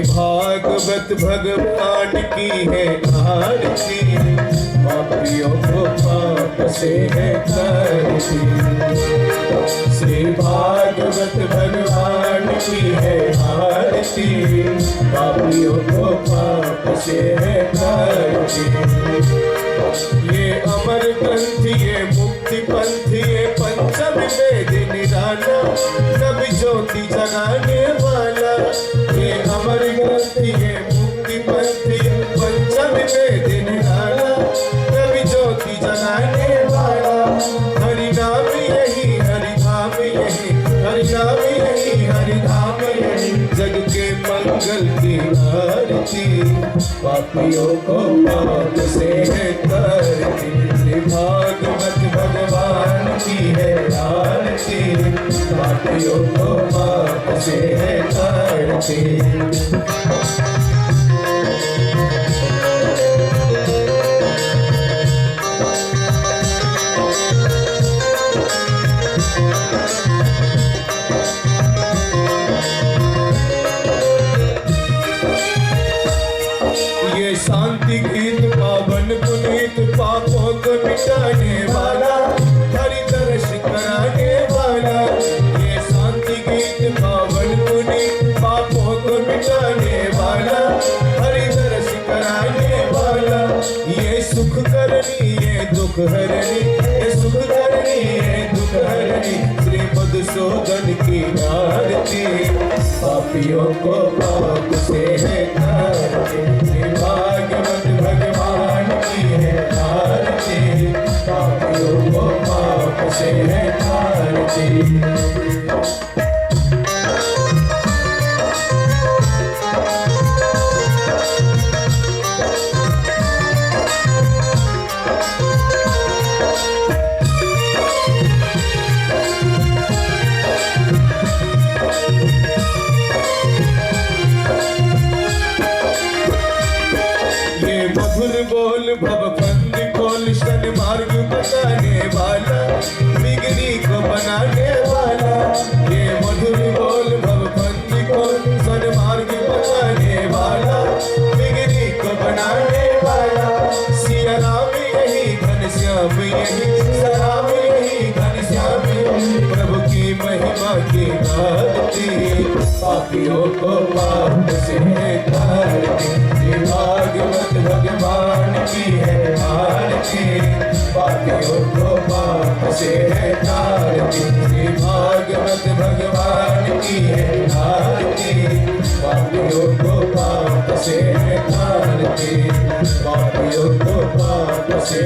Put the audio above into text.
भागवत भगवान की है आरती, पापियों को पाप से है करती। श्री भागवत भगवान की है आरती, पापियों को पाप से है करती। ये अमर ग्रंथ, ये मुक्ति पंथ, ये पंचम वेद निराला, सब ज्योति जगाने वाला। ये अमर ग्रंथ, ये मुक्ति पंथ, ये पंचम वेद निराला, सब ज्योति जगाने वाला। हरि नाम यही, हरि धाम यही, हरि नाम यही, हरि धाम यही, जग के मंगल की आरती, पापियों को पाप से है करती। श्री भागवत भगवान की है आरती, पापियों को पाप से है करती। ये शांति गीत पावन पुनीत, पापों को मिटाने वाला, हरि दर्श कराने वाला। ये शांति गीत पावन पुनीत, पापों को मिटाने वाला, हरि दर्श कराने वाला। ये सुख करनी, ये दुख हरनी, ये सुख करनी, ये दुख हरनी, श्री मधुसूदन की आरती, पापियों को पाप से है करती। भागवत भगवान की है आरती, पापियों को पाप से है करती। मधुर बोल भवबंद खोल, शन मार्ग बताने वाला, बिगड़ी को बनाने वाला। ये मधुर बोल भवबंद खोल, शन मार्ग बताने वाला, बिगड़ी को बनाने वाला। सिया राम यही, घनश्याम यही, राम यही, घनश्याम यही, प्रभु की महिमा की आरती, पापियों को पाप से है करती। भागवत भगवान की है आरती, पापियों को पाप से है करती। भागवत भगवान की है आरती, पापियों को पाप से है करती, पापियों को पाप से